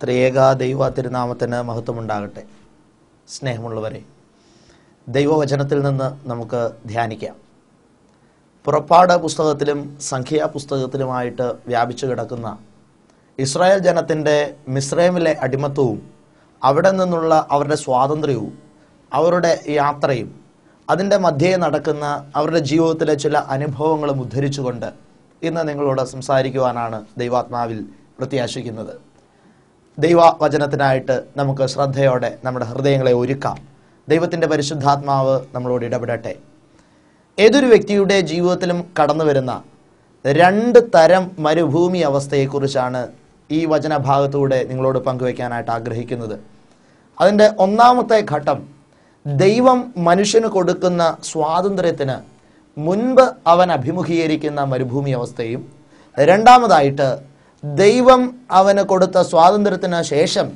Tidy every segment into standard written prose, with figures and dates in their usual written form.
ത്രിയേക ദൈവ തിരുനാമത്തിന് മഹത്വമുണ്ടാകട്ടെ. സ്നേഹമുള്ളവരെ, ദൈവവചനത്തിൽ നിന്ന് നമുക്ക് ധ്യാനിക്കാം. പുറപ്പാട് പുസ്തകത്തിലും സംഖ്യാ പുസ്തകത്തിലുമായിട്ട് വ്യാപിച്ചു കിടക്കുന്ന ഇസ്രായേൽ ജനത്തിൻ്റെ മിസ്രൈമിലെ അടിമത്വവും അവിടെ നിന്നുള്ള അവരുടെ സ്വാതന്ത്ര്യവും അവരുടെ യാത്രയും അതിൻ്റെ മധ്യേ നടക്കുന്ന അവരുടെ ജീവിതത്തിലെ ചില അനുഭവങ്ങളും ഉദ്ധരിച്ചുകൊണ്ട് ഇന്ന് നിങ്ങളോട് സംസാരിക്കുവാനാണ് ദൈവാത്മാവിൽ പ്രത്യാശിക്കുന്നത്. ദൈവവചനത്തിനായിട്ട് നമുക്ക് ശ്രദ്ധയോടെ നമ്മുടെ ഹൃദയങ്ങളെ ഒരുക്കാം. ദൈവത്തിൻ്റെ പരിശുദ്ധാത്മാവ് നമ്മളോട് ഇടപെടട്ടെ. ഏതൊരു വ്യക്തിയുടെ ജീവിതത്തിലും കടന്നു വരുന്ന രണ്ട് തരം മരുഭൂമി അവസ്ഥയെക്കുറിച്ചാണ് ഈ വചനഭാഗത്തൂടെ നിങ്ങളോട് പങ്കുവയ്ക്കാനായിട്ട് ആഗ്രഹിക്കുന്നത്. അതിൻ്റെ ഒന്നാമത്തെ ഘട്ടം, ദൈവം മനുഷ്യന് കൊടുക്കുന്ന സ്വാതന്ത്ര്യത്തിന് മുൻപ് അവൻ അഭിമുഖീകരിക്കുന്ന മരുഭൂമി അവസ്ഥയും, രണ്ടാമതായിട്ട് ദൈവം അവന് കൊടുത്ത സ്വാതന്ത്ര്യത്തിന് ശേഷം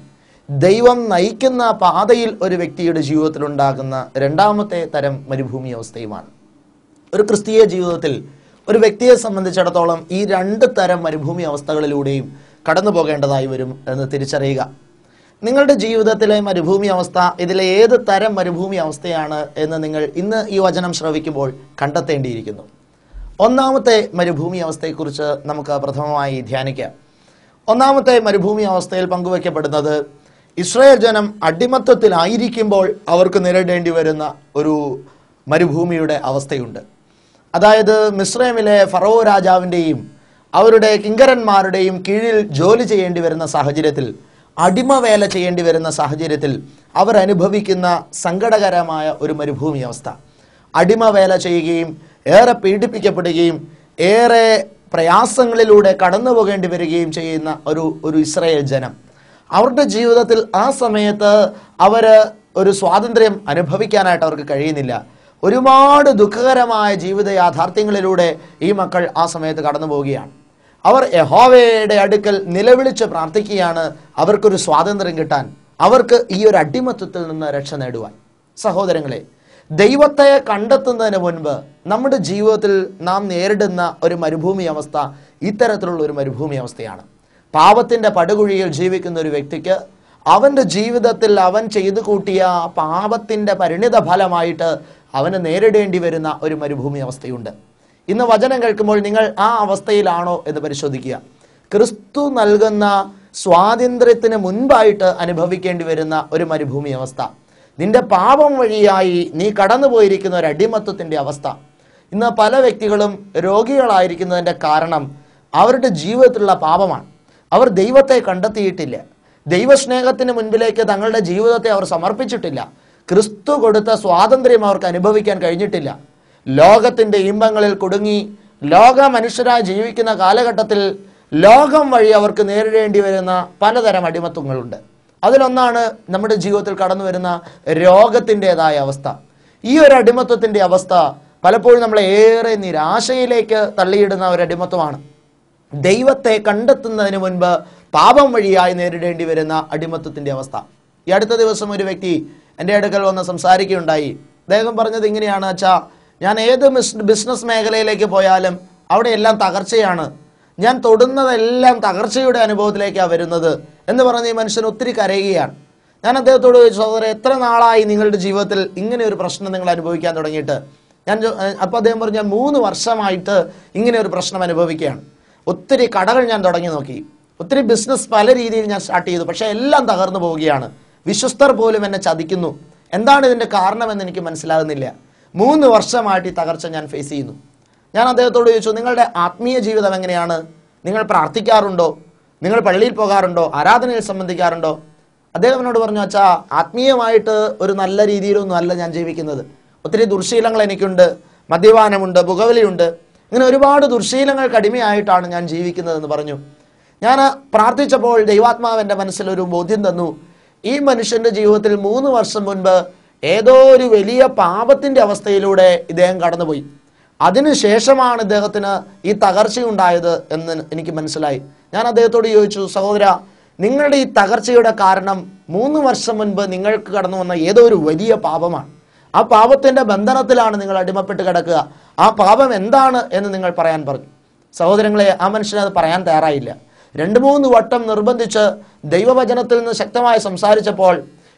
ദൈവം നയിക്കുന്ന പാതയിൽ ഒരു വ്യക്തിയുടെ ജീവിതത്തിലുണ്ടാകുന്ന രണ്ടാമത്തെ തരം മരുഭൂമി അവസ്ഥയുമാണ്. ഒരു ക്രിസ്തീയ ജീവിതത്തിൽ ഒരു വ്യക്തിയെ സംബന്ധിച്ചിടത്തോളം ഈ രണ്ട് തരം മരുഭൂമി അവസ്ഥകളിലൂടെയും കടന്നു പോകേണ്ടതായി വരും എന്ന് തിരിച്ചറിയുക. നിങ്ങളുടെ ജീവിതത്തിലെ മരുഭൂമി അവസ്ഥ, ഇതിലെ ഏത് തരം മരുഭൂമി അവസ്ഥയാണ് എന്ന് നിങ്ങൾ ഇന്ന് ഈ വചനം ശ്രവിക്കുമ്പോൾ കണ്ടെത്തേണ്ടിയിരിക്കുന്നു. ഒന്നാമത്തെ മരുഭൂമി അവസ്ഥയെക്കുറിച്ച് നമുക്ക് പ്രഥമമായി ധ്യാനിക്കാം. ഒന്നാമത്തെ മരുഭൂമി അവസ്ഥയിൽ പങ്കുവയ്ക്കപ്പെടുന്നത് ഇസ്രായേൽ ജനം അടിമത്തത്തിലായിരിക്കുമ്പോൾ അവർക്ക് നേരിടേണ്ടി വരുന്ന ഒരു മരുഭൂമിയുടെ അവസ്ഥയുണ്ട്. അതായത് മിസ്രൈമിലെ ഫറോ രാജാവിൻ്റെയും അവരുടെ കിങ്കരന്മാരുടെയും കീഴിൽ ജോലി ചെയ്യേണ്ടി വരുന്ന സാഹചര്യത്തിൽ, അടിമവേല ചെയ്യേണ്ടി വരുന്ന സാഹചര്യത്തിൽ അവർ അനുഭവിക്കുന്ന സങ്കടകരമായ ഒരു മരുഭൂമി അവസ്ഥ. അടിമവേല ചെയ്യുകയും ഏറെ പീഡിപ്പിക്കപ്പെടുകയും ഏറെ പ്രയാസങ്ങളിലൂടെ കടന്നു പോകേണ്ടി വരികയും ചെയ്യുന്ന ഒരു ഇസ്രായേൽ ജനം, അവരുടെ ജീവിതത്തിൽ ആ സമയത്ത് ഒരു സ്വാതന്ത്ര്യം അനുഭവിക്കാനായിട്ട് അവർക്ക് കഴിയുന്നില്ല. ഒരുപാട് ദുഃഖകരമായ ജീവിത യാഥാർത്ഥ്യങ്ങളിലൂടെ ഈ മക്കൾ ആ സമയത്ത് കടന്നു പോവുകയാണ്. അവർ യഹോവയുടെ അടുക്കൽ നിലവിളിച്ച് പ്രാർത്ഥിക്കുകയാണ് അവർക്കൊരു സ്വാതന്ത്ര്യം കിട്ടാൻ, അവർക്ക് ഈ ഒരു അടിമത്വത്തിൽ നിന്ന് രക്ഷ നേടുവാൻ. സഹോദരങ്ങളെ, ദൈവത്തെ കണ്ടെത്തുന്നതിന് മുൻപ് നമ്മുടെ ജീവിതത്തിൽ നാം നേരിടുന്ന ഒരു മരുഭൂമി അവസ്ഥ ഇത്തരത്തിലുള്ള ഒരു മരുഭൂമി അവസ്ഥയാണ്. പാപത്തിൻ്റെ പടുകുഴിയിൽ ജീവിക്കുന്ന ഒരു വ്യക്തിക്ക് അവൻ്റെ ജീവിതത്തിൽ അവൻ ചെയ്തു കൂട്ടിയ പാപത്തിൻ്റെ പരിണിത ഫലമായിട്ട് അവന് നേരിടേണ്ടി വരുന്ന ഒരു മരുഭൂമി അവസ്ഥയുണ്ട്. ഇന്ന് വചനം കേൾക്കുമ്പോൾ നിങ്ങൾ ആ അവസ്ഥയിലാണോ എന്ന് പരിശോധിക്കുക. ക്രിസ്തു നൽകുന്ന സ്വാതന്ത്ര്യത്തിന് മുൻപായിട്ട് അനുഭവിക്കേണ്ടി വരുന്ന ഒരു മരുഭൂമി അവസ്ഥ, നിന്റെ പാപം വഴിയായി നീ കടന്നുപോയിരിക്കുന്ന ഒരു അടിമത്വത്തിൻ്റെ അവസ്ഥ. ഇന്ന് പല വ്യക്തികളും രോഗികളായിരിക്കുന്നതിൻ്റെ കാരണം അവരുടെ ജീവിതത്തിലുള്ള പാപമാണ്. അവർ ദൈവത്തെ കണ്ടെത്തിയിട്ടില്ല. ദൈവസ്നേഹത്തിന് മുൻപിലേക്ക് തങ്ങളുടെ ജീവിതത്തെ അവർ സമർപ്പിച്ചിട്ടില്ല. ക്രിസ്തു കൊടുത്ത സ്വാതന്ത്ര്യം അവർക്ക് അനുഭവിക്കാൻ കഴിഞ്ഞിട്ടില്ല. ലോകത്തിൻ്റെ ഇമ്പങ്ങളിൽ കുടുങ്ങി ലോക മനുഷ്യരായി ജീവിക്കുന്ന കാലഘട്ടത്തിൽ ലോകം വഴി അവർക്ക് നേരിടേണ്ടി വരുന്ന പലതരം അടിമത്വങ്ങളുണ്ട്. അതിലൊന്നാണ് നമ്മുടെ ജീവിതത്തിൽ കടന്നു വരുന്ന രോഗത്തിൻ്റെതായ അവസ്ഥ. ഈ ഒരു അടിമത്വത്തിൻ്റെ അവസ്ഥ പലപ്പോഴും നമ്മളെ ഏറെ നിരാശയിലേക്ക് തള്ളിയിടുന്ന ഒരു അടിമത്വമാണ്. ദൈവത്തെ കണ്ടെത്തുന്നതിന് മുൻപ് പാപം വഴിയായി നേരിടേണ്ടി വരുന്ന അടിമത്വത്തിൻ്റെ അവസ്ഥ. ഈ അടുത്ത ദിവസം ഒരു വ്യക്തി എൻ്റെ അടുക്കൽ വന്ന് സംസാരിക്കുകയുണ്ടായി. അദ്ദേഹം പറഞ്ഞത് ഇങ്ങനെയാണ്: അച്ഛാ, ഞാൻ ഏത് ബിസിനസ് മേഖലയിലേക്ക് പോയാലും അവിടെ എല്ലാം തകർച്ചയാണ്, ഞാൻ തൊടുന്നതെല്ലാം തകർച്ചയുടെ അനുഭവത്തിലേക്കാണ് വരുന്നത് എന്ന് പറഞ്ഞ് ഈ മനുഷ്യൻ ഒത്തിരി കരയുകയാണ്. ഞാൻ അദ്ദേഹത്തോട് ചോദിച്ചു, സഹോദരൻ, എത്ര നാളായി നിങ്ങളുടെ ജീവിതത്തിൽ ഇങ്ങനെ ഒരു പ്രശ്നം നിങ്ങൾ അനുഭവിക്കാൻ തുടങ്ങിയിട്ട്? അപ്പോൾ അദ്ദേഹം പറഞ്ഞു, ഞാൻ 3 വർഷമായിട്ട് ഇങ്ങനെ ഒരു പ്രശ്നം അനുഭവിക്കുകയാണ്. ഒത്തിരി കടകൾ ഞാൻ തുടങ്ങി നോക്കി, ഒത്തിരി ബിസിനസ് പല രീതിയിൽ ഞാൻ സ്റ്റാർട്ട് ചെയ്തു, പക്ഷേ എല്ലാം തകർന്നു പോവുകയാണ്. വിശ്വസ്തർ പോലും എന്നെ ചതിക്കുന്നു. എന്താണ് ഇതിൻ്റെ കാരണമെന്ന് എനിക്ക് മനസ്സിലാകുന്നില്ല. 3 വർഷമായിട്ട് ഈ തകർച്ച ഞാൻ ഫേസ് ചെയ്യുന്നു. ഞാൻ അദ്ദേഹത്തോട് ചോദിച്ചു, നിങ്ങളുടെ ആത്മീയ ജീവിതം എങ്ങനെയാണ്? നിങ്ങൾ പ്രാർത്ഥിക്കാറുണ്ടോ? നിങ്ങൾ പള്ളിയിൽ പോകാറുണ്ടോ? ആരാധനയിൽ സംബന്ധിക്കാറുണ്ടോ? അദ്ദേഹം എന്നോട് പറഞ്ഞു, അച്ഛാ, ആത്മീയമായിട്ട് ഒരു നല്ല രീതിയിലൊന്നും അല്ല ഞാൻ ജീവിക്കുന്നത്. ഒത്തിരി ദുർശീലങ്ങൾ എനിക്കുണ്ട്, മദ്യപാനമുണ്ട്, പുകവലിയുണ്ട്, ഇങ്ങനെ ഒരുപാട് ദുർശീലങ്ങൾക്ക് അടിമയായിട്ടാണ് ഞാൻ ജീവിക്കുന്നതെന്ന് പറഞ്ഞു. ഞാൻ പ്രാർത്ഥിച്ചപ്പോൾ ദൈവാത്മാവ് എൻ്റെ മനസ്സിലൊരു ബോധ്യം തന്നു. ഈ മനുഷ്യൻ്റെ ജീവിതത്തിൽ 3 വർഷം മുൻപ് ഏതോ ഒരു വലിയ പാപത്തിൻ്റെ അവസ്ഥയിലൂടെ ഇദ്ദേഹം കടന്നുപോയി. അതിനുശേഷമാണ് ഇദ്ദേഹത്തിന് ഈ തകർച്ചയുണ്ടായത് എന്ന് എനിക്ക് മനസ്സിലായി. ഞാൻ അദ്ദേഹത്തോട് ചോദിച്ചു, സഹോദര, നിങ്ങളുടെ ഈ തകർച്ചയുടെ കാരണം 3 വർഷം മുൻപ് നിങ്ങൾക്ക് കടന്നു വന്ന ഏതോ ഒരു വലിയ പാപമാണ്. ആ പാപത്തിൻ്റെ ബന്ധനത്തിലാണ് നിങ്ങൾ അടിമപ്പെട്ട് കിടക്കുക. ആ പാപം എന്താണ് എന്ന് നിങ്ങൾ പറയാൻ പറഞ്ഞു. സഹോദരങ്ങളെ, ആ മനുഷ്യനത് പറയാൻ തയ്യാറായില്ല. 2-3 വട്ടം നിർബന്ധിച്ച് ദൈവവചനത്തിൽ നിന്ന് ശക്തമായി സംസാരിച്ചപ്പോൾ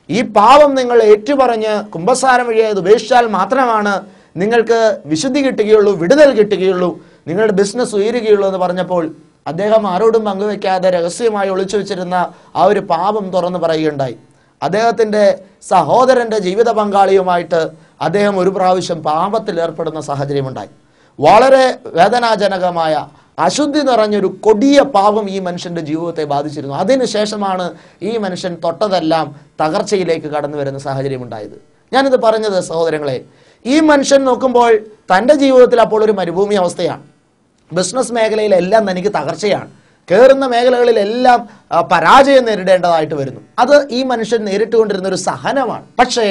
ഈ പാപം നിങ്ങൾ ഏറ്റുപറഞ്ഞ് കുമ്പസാരം വഴി അത് ഉപേക്ഷിച്ചാൽ മാത്രമാണ് നിങ്ങൾക്ക് വിശുദ്ധി കിട്ടുകയുള്ളൂ, വിടുതൽ കിട്ടുകയുള്ളൂ, നിങ്ങളുടെ ബിസിനസ് ഉയരുകയുള്ളൂ എന്ന് പറഞ്ഞപ്പോൾ അദ്ദേഹം ആരോടും പങ്കുവെക്കാതെ രഹസ്യമായി ഒളിച്ചു വെച്ചിരുന്ന ആ ഒരു പാപം തുറന്നു പറയുകയുണ്ടായി. അദ്ദേഹത്തിൻ്റെ സഹോദരൻ്റെ ജീവിത പങ്കാളിയുമായിട്ട് അദ്ദേഹം ഒരു പ്രാവശ്യം പാപത്തിൽ ഏർപ്പെടുന്ന സാഹചര്യമുണ്ടായി. വളരെ വേദനാജനകമായ അശുദ്ധി നിറഞ്ഞൊരു കൊടിയ പാപം ഈ മനുഷ്യൻ്റെ ജീവിതത്തെ ബാധിച്ചിരുന്നു. അതിനുശേഷമാണ് ഈ മനുഷ്യൻ തൊട്ടതെല്ലാം തകർച്ചയിലേക്ക് കടന്നു വരുന്ന സാഹചര്യമുണ്ടായത്. ഞാനിത് പറഞ്ഞത് സഹോദരങ്ങളെ, ഈ മനുഷ്യൻ നോക്കുമ്പോൾ തൻ്റെ ജീവിതത്തിൽ അപ്പോൾ ഒരു മരുഭൂമി അവസ്ഥയാണ്. ബിസിനസ് മേഖലയിലെല്ലാം തനിക്ക് തകർച്ചയാണ്, കയറുന്ന മേഖലകളിലെല്ലാം പരാജയം നേരിടേണ്ടതായിട്ട് വരുന്നു. അത് ഈ മനുഷ്യൻ നേരിട്ടുകൊണ്ടിരുന്ന ഒരു സഹനമാണ്. പക്ഷേ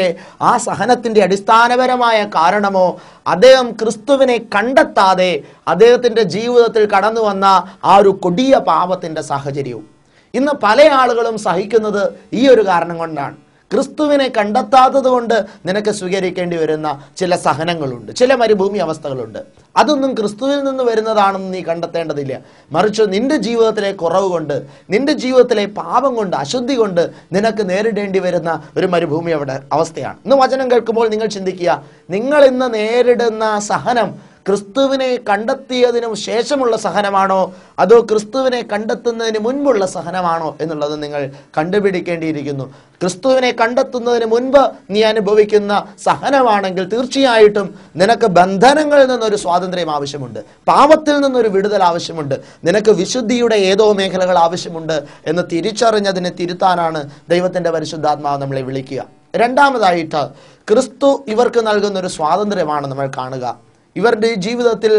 ആ സഹനത്തിൻ്റെ അടിസ്ഥാനപരമായ കാരണമോ അദ്ദേഹം ക്രിസ്തുവിനെ കണ്ടെത്താതെ അദ്ദേഹത്തിൻ്റെ ജീവിതത്തിൽ കടന്നു വന്ന ആ ഒരു കൊടിയ പാപത്തിൻ്റെ സാഹചര്യവും. ഇന്ന് പല ആളുകളും സഹിക്കുന്നത് ഈ ഒരു കാരണം കൊണ്ടാണ്. ക്രിസ്തുവിനെ കണ്ടെത്താത്തത് കൊണ്ട് നിനക്ക് സ്വീകരിക്കേണ്ടി വരുന്ന ചില സഹനങ്ങളുണ്ട്, ചില മരുഭൂമി അവസ്ഥകളുണ്ട്. അതൊന്നും ക്രിസ്തുവിൽ നിന്ന് വരുന്നതാണെന്ന് നീ കണ്ടെത്തേണ്ടതില്ല. മറിച്ച് നിന്റെ ജീവിതത്തിലെ കുറവ് കൊണ്ട്, നിന്റെ ജീവിതത്തിലെ പാപം കൊണ്ട്, അശുദ്ധി കൊണ്ട് നിനക്ക് നേരിടേണ്ടി വരുന്ന ഒരു മരുഭൂമി അവസ്ഥയാണ്. ഇന്ന് വചനം കേൾക്കുമ്പോൾ നിങ്ങൾ ചിന്തിക്കുക, നിങ്ങൾ ഇന്ന് നേരിടുന്ന സഹനം ക്രിസ്തുവിനെ കണ്ടെത്തിയതിനു ശേഷമുള്ള സഹനമാണോ അതോ ക്രിസ്തുവിനെ കണ്ടെത്തുന്നതിന് മുൻപുള്ള സഹനമാണോ എന്നുള്ളത് നിങ്ങൾ കണ്ടുപിടിക്കേണ്ടിയിരിക്കുന്നു. ക്രിസ്തുവിനെ കണ്ടെത്തുന്നതിന് മുൻപ് നീ അനുഭവിക്കുന്ന സഹനമാണെങ്കിൽ തീർച്ചയായിട്ടും നിനക്ക് ബന്ധനങ്ങളിൽ നിന്നൊരു സ്വാതന്ത്ര്യം ആവശ്യമുണ്ട്, പാപത്തിൽ നിന്നൊരു വിടുതൽ ആവശ്യമുണ്ട്, നിനക്ക് വിശുദ്ധിയുടെ ഏതോ മേഖലകൾ ആവശ്യമുണ്ട് എന്ന് തിരിച്ചറിഞ്ഞതിനെ തിരുത്താനാണ് ദൈവത്തിൻ്റെ പരിശുദ്ധാത്മാവ് നമ്മളെ വിളിക്കുക. രണ്ടാമതായിട്ട് ക്രിസ്തു ഇവർക്ക് നൽകുന്നൊരു സ്വാതന്ത്ര്യമാണ് നമ്മൾ കാണുക. ഇവരുടെ ജീവിതത്തിൽ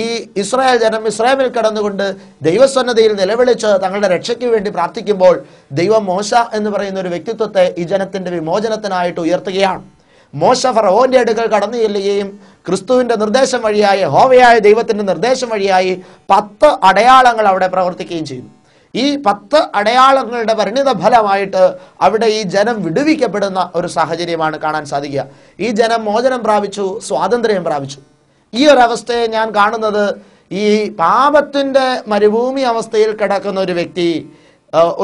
ഈ ഇസ്രായേൽ ജനം ഇസ്രായേലിൽ കടന്നുകൊണ്ട് ദൈവസന്നദ്ധയിൽ നിലവിളിച്ച് തങ്ങളുടെ രക്ഷയ്ക്ക് വേണ്ടി പ്രാർത്ഥിക്കുമ്പോൾ ദൈവം മോശ എന്ന് പറയുന്ന ഒരു വ്യക്തിത്വത്തെ ഈ ജനത്തിൻ്റെ വിമോചനത്തിനായിട്ട് ഉയർത്തുകയാണ്. മോശ ഫറവോന്റെ അടുക്കൽ കടന്നു ചെല്ലുകയും ക്രിസ്തുവിൻ്റെ നിർദ്ദേശം വഴിയായി, യഹോവയായ ദൈവത്തിൻ്റെ നിർദ്ദേശം വഴിയായി 10 അടയാളങ്ങൾ അവിടെ പ്രവർത്തിക്കുകയും ചെയ്തു. ഈ 10 അടയാളങ്ങളുടെ പരിണിത ഫലമായിട്ട് അവിടെ ഈ ജനം വിടുവിക്കപ്പെടുന്ന ഒരു സാഹചര്യമാണ് കാണാൻ സാധിക്കുക. ഈ ജനം മോചനം പ്രാപിച്ചു, സ്വാതന്ത്ര്യം പ്രാപിച്ചു. ഈ ഒരവസ്ഥയെ ഞാൻ കാണുന്നത് ഈ പാപത്തിൻ്റെ മരുഭൂമി അവസ്ഥയിൽ കിടക്കുന്ന ഒരു വ്യക്തി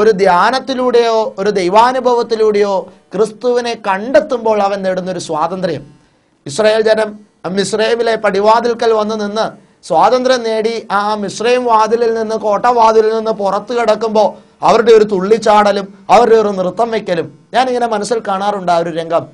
ഒരു ധ്യാനത്തിലൂടെയോ ഒരു ദൈവാനുഭവത്തിലൂടെയോ ക്രിസ്തുവിനെ കണ്ടെത്തുമ്പോൾ അവൻ നേടുന്നൊരു സ്വാതന്ത്ര്യം. ഇസ്രായേൽ ജനം മിസ്രൈമിലെ പടിവാതിൽക്കൽ വന്ന് നിന്ന് സ്വാതന്ത്ര്യം നേടി ആ മിസ്രൈം വാതിലിൽ നിന്ന്, കോട്ടവാതിലിൽ നിന്ന് പുറത്തു കിടക്കുമ്പോൾ അവരുടെ ഒരു തുള്ളിച്ചാടലും അവരുടെ ഒരു നൃത്തം വയ്ക്കലും ഞാനിങ്ങനെ മനസ്സിൽ കാണാറുണ്ട്. ആ ഒരു രംഗം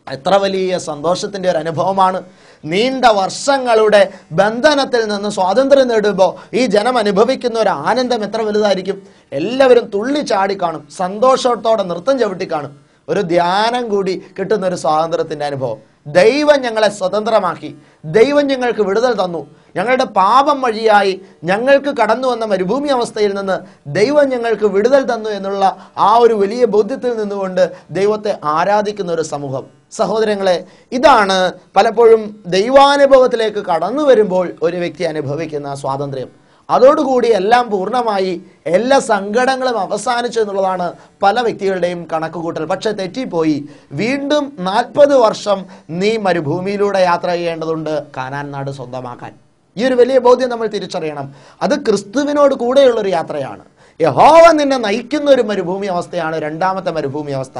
എത്ര വലിയ സന്തോഷത്തിൻ്റെ ഒരു അനുഭവമാണ്. നീണ്ട വർഷങ്ങളുടെ ബന്ധനത്തിൽ നിന്ന് സ്വാതന്ത്ര്യം നേടുമ്പോൾ ഈ ജനം അനുഭവിക്കുന്ന ഒരു ആനന്ദം എത്ര വലുതായിരിക്കും. എല്ലാവരും തുള്ളിച്ചാടി കാണും, സന്തോഷത്തോടെ നൃത്തം ചവിട്ടി കാണും. ഒരു ധ്യാനം കൂടി കിട്ടുന്ന ഒരു സ്വാതന്ത്ര്യത്തിൻ്റെ അനുഭവം. ദൈവം ഞങ്ങളെ സ്വതന്ത്രമാക്കി, ദൈവം ഞങ്ങൾക്ക് വിടുതൽ തന്നു, ഞങ്ങളുടെ പാപം വഴിയായി ഞങ്ങൾക്ക് കടന്നു വന്ന മരുഭൂമി അവസ്ഥയിൽ നിന്ന് ദൈവം ഞങ്ങൾക്ക് വിടുതൽ തന്നു എന്നുള്ള ആ ഒരു വലിയ ബോധ്യത്തിൽ നിന്നുകൊണ്ട് ദൈവത്തെ ആരാധിക്കുന്ന ഒരു സമൂഹം. സഹോദരങ്ങളെ, ഇതാണ് പലപ്പോഴും ദൈവാനുഭവത്തിലേക്ക് കടന്നു വരുമ്പോൾ ഒരു വ്യക്തി അനുഭവിക്കുന്ന സ്വാതന്ത്ര്യം. അതോടുകൂടി എല്ലാം പൂർണ്ണമായി, എല്ലാ സങ്കടങ്ങളും അവസാനിച്ചു എന്നുള്ളതാണ് പല വ്യക്തികളുടെയും കണക്കുകൂട്ടൽ. പക്ഷെ തെറ്റിപ്പോയി. വീണ്ടും 40 വർഷം നീ മരുഭൂമിയിലൂടെ യാത്ര ചെയ്യേണ്ടതുണ്ട് കാനാൻ നാട് സ്വന്തമാക്കാൻ. ഈ ഒരു വലിയ ബോധ്യം നമ്മൾ തിരിച്ചറിയണം. അത് ക്രിസ്തുവിനോട് കൂടെയുള്ളൊരു യാത്രയാണ്. യഹോവ നിന്നെ നയിക്കുന്ന ഒരു മരുഭൂമി അവസ്ഥയാണ് രണ്ടാമത്തെ മരുഭൂമി അവസ്ഥ.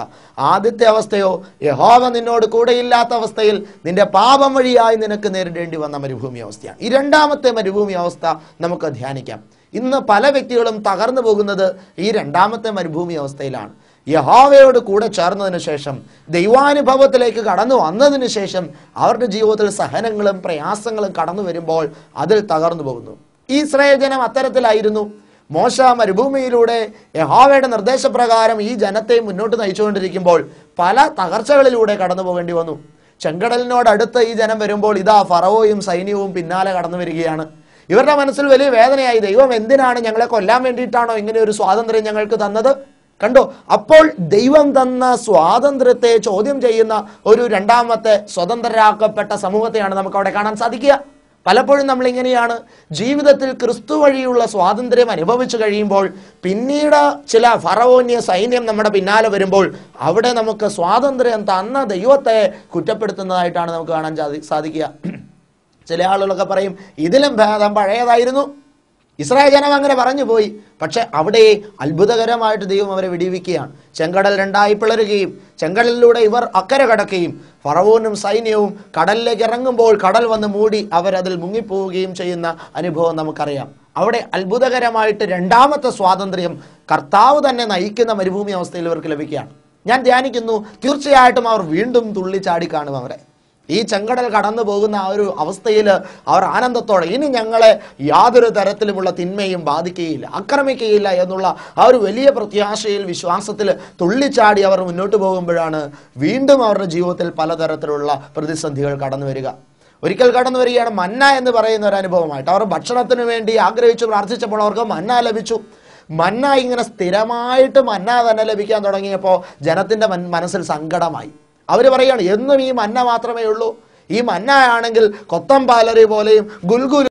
ആദ്യത്തെ അവസ്ഥയോ യഹോവ നിന്നോട് കൂടെയില്ലാത്ത അവസ്ഥയിൽ നിന്റെ പാപം വഴിയായി നിനക്ക് നേരിടേണ്ടി വന്ന മരുഭൂമി അവസ്ഥയാണ്. ഈ രണ്ടാമത്തെ മരുഭൂമി അവസ്ഥ നമുക്ക് ധ്യാനിക്കാം. ഇന്ന് പല വ്യക്തികളും തകർന്നു പോകുന്നത് ഈ രണ്ടാമത്തെ മരുഭൂമി അവസ്ഥയിലാണ്. യഹോവയോട് കൂടെ ചേർന്നതിന് ശേഷം, ദൈവാനുഭവത്തിലേക്ക് കടന്നു വന്നതിന് ശേഷം അവരുടെ ജീവിതത്തിൽ സഹനങ്ങളും പ്രയാസങ്ങളും കടന്നു വരുമ്പോൾ അതിൽ തകർന്നു പോകുന്നു. ഈ ഇസ്രായേൽ ജനം അത്തരത്തിലായിരുന്നു. മോശ മരുഭൂമിയിലൂടെ യഹോവയുടെ നിർദ്ദേശപ്രകാരം ഈ ജനത്തെ മുന്നോട്ട് നയിച്ചുകൊണ്ടിരിക്കുമ്പോൾ പല തകർച്ചകളിലൂടെ കടന്നു പോകേണ്ടി വന്നു. ചെങ്കടലിനോടടുത്ത് ഈ ജനം വരുമ്പോൾ ഇതാ ഫറവോയും സൈന്യവും പിന്നാലെ കടന്നു വരികയാണ്. ഇവരുടെ മനസ്സിൽ വലിയ വേദനയായി. ദൈവം എന്തിനാണ് ഞങ്ങളെ കൊല്ലാൻ വേണ്ടിയിട്ടാണോ ഇങ്ങനെ ഒരു സ്വാതന്ത്ര്യം ഞങ്ങൾക്ക് തന്നത്? കണ്ടോ, അപ്പോൾ ദൈവം തന്ന സ്വാതന്ത്ര്യത്തെ ചോദ്യം ചെയ്യുന്ന ഒരു രണ്ടാമത്തെ സ്വതന്ത്രരാക്കപ്പെട്ട സമൂഹത്തെയാണ് നമുക്ക് അവിടെ കാണാൻ സാധിക്കുക. പലപ്പോഴും നമ്മളിങ്ങനെയാണ്. ജീവിതത്തിൽ ക്രിസ്തു വഴിയുള്ള സ്വാതന്ത്ര്യം അനുഭവിച്ചു കഴിയുമ്പോൾ പിന്നീട് ചില ഫറവോന്യ സൈന്യം നമ്മുടെ പിന്നാലെ വരുമ്പോൾ അവിടെ നമുക്ക് സ്വാതന്ത്ര്യം തന്ന ദൈവത്തെ കുറ്റപ്പെടുത്തുന്നതായിട്ടാണ് നമുക്ക് കാണാൻ സാധിക്കുക. ചില ആളുകളൊക്കെ പറയും ഇതിലും ഭേദം പഴയതായിരുന്നു, ഇസ്രായേൽ ജനം അങ്ങനെ പറഞ്ഞു പോയി. പക്ഷെ അവിടെ അത്ഭുതകരമായിട്ട് ദൈവം അവരെ വിടിവിക്കുകയാണ്. ചെങ്കടൽ രണ്ടായി പിളരുകയും ചെങ്കടലിലൂടെ ഇവർ അക്കരെ കടക്കുകയും ഫറവോനും സൈന്യവും കടലിലേക്ക് ഇറങ്ങുമ്പോൾ കടൽ വന്ന് മൂടി അവരതിൽ മുങ്ങിപ്പോവുകയും ചെയ്യുന്ന അനുഭവം നമുക്കറിയാം. അവിടെ അത്ഭുതകരമായിട്ട് രണ്ടാമത്തെ സ്വാതന്ത്ര്യം കർത്താവ് തന്നെ നയിക്കുന്ന മരുഭൂമി അവസ്ഥയിൽ ഇവർക്ക് ലഭിക്കുകയാണ്. ഞാൻ ധ്യാനിക്കുന്നു, തീർച്ചയായിട്ടും അവർ വീണ്ടും തുള്ളിച്ചാടി കാണും. അവരെ ഈ ചെങ്കടൽ കടന്നു പോകുന്ന ആ ഒരു അവസ്ഥയിൽ അവർ ആനന്ദത്തോടെ ഇനി ഞങ്ങളെ യാതൊരു തരത്തിലുമുള്ള തിന്മയും ബാധിക്കുകയില്ല, ആക്രമിക്കുകയില്ല എന്നുള്ള ആ ഒരു വലിയ പ്രത്യാശയിൽ വിശ്വാസത്തിൽ തുള്ളിച്ചാടി അവർ മുന്നോട്ട് പോകുമ്പോഴാണ് വീണ്ടും അവരുടെ ജീവിതത്തിൽ പലതരത്തിലുള്ള പ്രതിസന്ധികൾ കടന്നു വരിക. ഒരിക്കൽ കടന്നു വരികയാണ് മന്ന എന്ന് പറയുന്ന ഒരു അനുഭവമായിട്ട്. അവർ ഭക്ഷണത്തിന് വേണ്ടി ആഗ്രഹിച്ചു പ്രാർത്ഥിച്ചപ്പോൾ അവർക്ക് മന്ന ലഭിച്ചു. മന്ന ഇങ്ങനെ സ്ഥിരമായിട്ട് മന്ന തന്നെ ലഭിക്കാൻ തുടങ്ങിയപ്പോൾ ജനത്തിൻ്റെ മനസ്സിൽ സങ്കടമായി. അവർ പറയുകയാണ്, എന്നും ഈ മന്ന മാത്രമേ ഉള്ളൂ. ഈ മന്ന ആണെങ്കിൽ കൊത്തം പാലറി പോലെയും ഗുൽഗുൽ